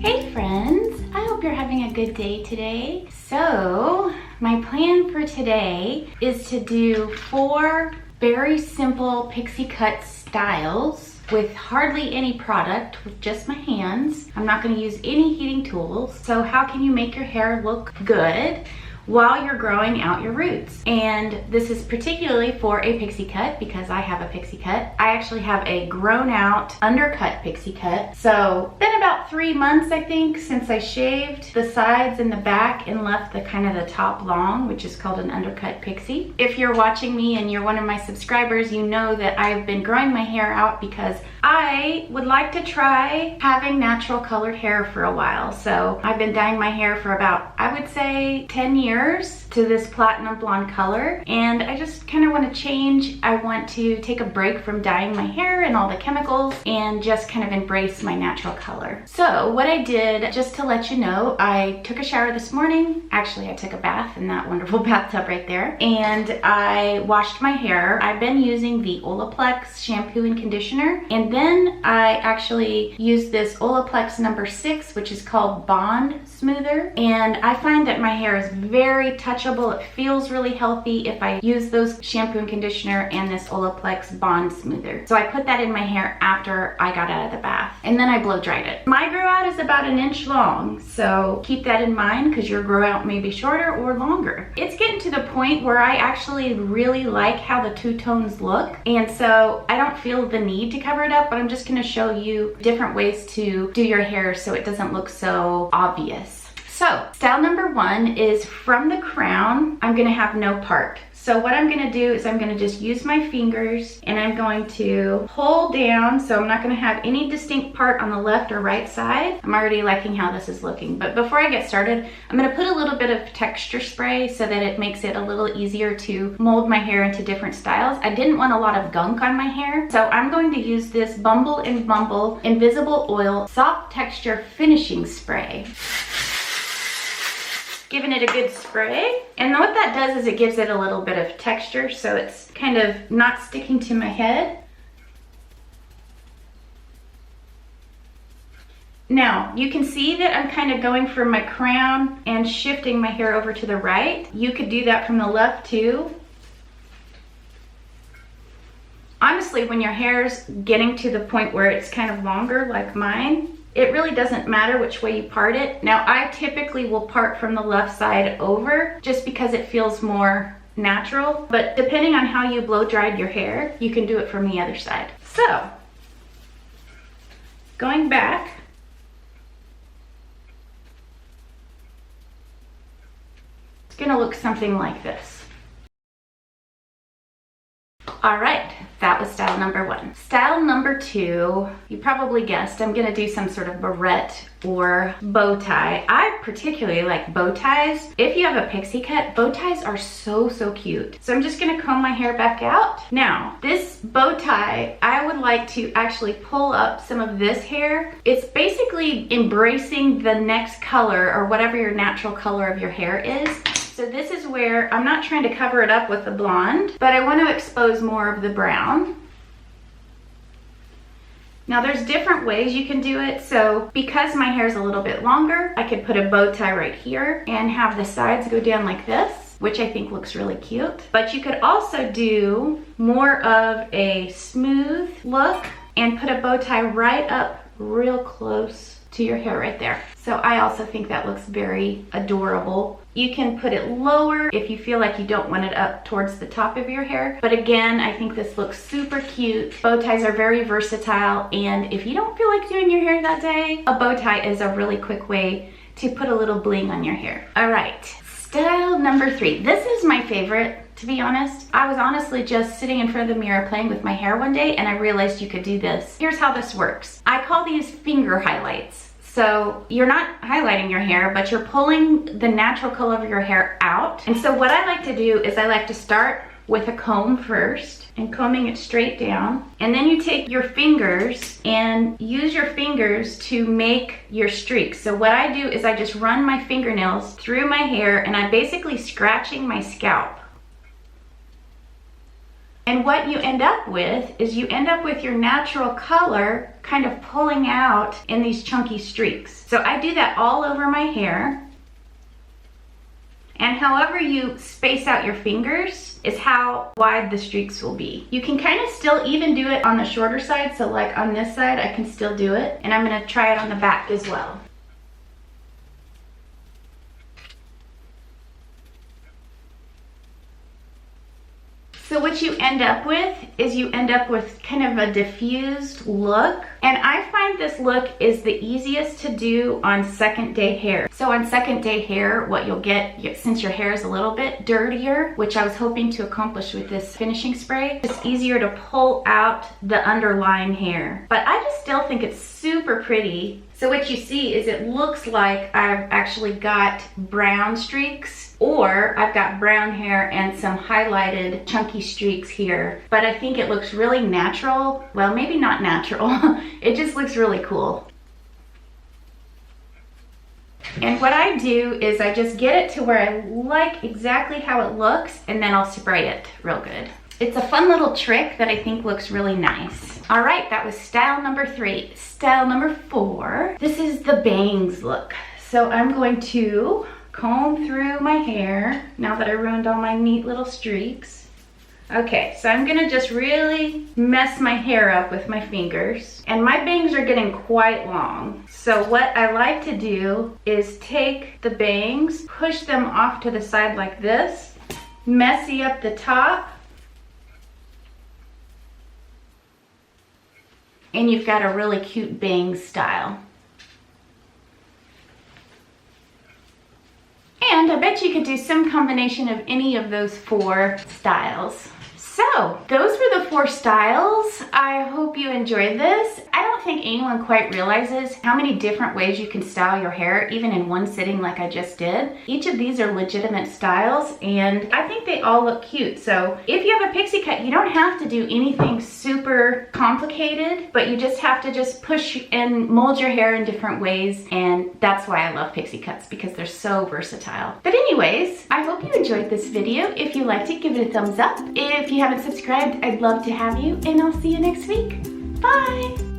Hey friends, I hope you're having a good day today. So, my plan for today is to do 4 very simple pixie cut styles with hardly any product, with just my hands. I'm not going to use any heating tools. So how can you make your hair look good while you're growing out your roots? And this is particularly for a pixie cut because I have a pixie cut. I actually have a grown out undercut pixie cut. So been about 3 months, I think, since I shaved the sides and the back and left the kind of the top long, which is called an undercut pixie. If you're watching me and you're one of my subscribers, you know that I've been growing my hair out because I would like to try having natural colored hair for a while. So I've been dyeing my hair for about, I would say, 10 years to this platinum blonde color, and I just kind of want to change. I want to take a break from dyeing my hair and all the chemicals and just kind of embrace my natural color. So what I did, just to let you know, I took a shower this morning. Actually, I took a bath in that wonderful bathtub right there, and I washed my hair. I've been using the Olaplex shampoo and conditioner, and then I actually used this Olaplex number 6, which is called Bond Smoother, and I find that my hair is very touchable. It feels really healthy if I use those shampoo and conditioner and this Olaplex Bond Smoother. So I put that in my hair after I got out of the bath, and then I blow dried it. My grow out is about 1 inch long, so keep that in mind because your grow out may be shorter or longer. It's getting to the point where I actually really like how the two tones look, and so I don't feel the need to cover it up, but I'm just going to show you different ways to do your hair so it doesn't look so obvious. So style number 1 is from the crown. I'm going to have no part. So what I'm going to do is I'm going to just use my fingers and I'm going to pull down. So I'm not going to have any distinct part on the left or right side. I'm already liking how this is looking. But before I get started, I'm going to put a little bit of texture spray so that it makes it a little easier to mold my hair into different styles. I didn't want a lot of gunk on my hair. So I'm going to use this Bumble and Bumble Invisible Oil Soft Texture Finishing Spray. Giving it a good spray, and what that does is it gives it a little bit of texture so it's kind of not sticking to my head. Now you can see that I'm kind of going from my crown and shifting my hair over to the right. You could do that from the left too. Honestly, when your hair's getting to the point where it's kind of longer like mine, it really doesn't matter which way you part it. Now, I typically will part from the left side over just because it feels more natural, but depending on how you blow dried your hair, you can do it from the other side. So, going back, it's gonna look something like this. All right, that was style number 1. Style number 2, you probably guessed, I'm gonna do some sort of barrette or bow tie. I particularly like bow ties. If you have a pixie cut, bow ties are so cute. So I'm just gonna comb my hair back out. Now, this bow tie, I would like to actually pull up some of this hair. It's basically embracing the next color or whatever your natural color of your hair is. So this is where I'm not trying to cover it up with the blonde, but I want to expose more of the brown. Now there's different ways you can do it. So because my hair is a little bit longer, I could put a bow tie right here and have the sides go down like this, which I think looks really cute. But you could also do more of a smooth look and put a bow tie right up real close to your hair right there. So I also think that looks very adorable. You can put it lower if you feel like you don't want it up towards the top of your hair. But again, I think this looks super cute. Bow ties are very versatile, and if you don't feel like doing your hair that day, a bow tie is a really quick way to put a little bling on your hair. All right, style number 3. This is my favorite, to be honest. I was honestly just sitting in front of the mirror playing with my hair one day and I realized you could do this. Here's how this works. I call these finger highlights. So you're not highlighting your hair, but you're pulling the natural color of your hair out. And so what I like to do is I like to start with a comb first and combing it straight down. And then you take your fingers and use your fingers to make your streaks. So what I do is I just run my fingernails through my hair and I'm basically scratching my scalp. And what you end up with is you end up with your natural color kind of pulling out in these chunky streaks. So I do that all over my hair. And however you space out your fingers is how wide the streaks will be. You can kind of still even do it on the shorter side. So like on this side, I can still do it. And I'm gonna try it on the back as well. So what you end up with is you end up with kind of a diffused look. And I find this look is the easiest to do on second day hair. So on second day hair, what you'll get, since your hair is a little bit dirtier, which I was hoping to accomplish with this finishing spray, it's easier to pull out the underlying hair. But I just still think it's super pretty. So what you see is it looks like I've actually got brown streaks, or I've got brown hair and some highlighted chunky streaks here. But I think it looks really natural. Well, maybe not natural. It just looks really cool. And what I do is I just get it to where I like exactly how it looks, and then I'll spray it real good. It's a fun little trick that I think looks really nice. All right, that was style number 3. Style number 4, this is the bangs look. So I'm going to comb through my hair now that I ruined all my neat little streaks. Okay, so I'm gonna just really mess my hair up with my fingers. And my bangs are getting quite long. So what I like to do is take the bangs, push them off to the side like this, messy up the top, and you've got a really cute bang style. And I bet you could do some combination of any of those 4 styles. So those were the 4 styles. I hope you enjoyed this. I don't think anyone quite realizes how many different ways you can style your hair, even in one sitting like I just did. Each of these are legitimate styles, and I think they all look cute. So if you have a pixie cut, you don't have to do anything super complicated, but you just have to just push and mold your hair in different ways. And that's why I love pixie cuts, because they're so versatile. But anyways, I hope you enjoyed this video. If you liked it, give it a thumbs up. If you haven't subscribed, I'd love to have you, and I'll see you next week. Bye!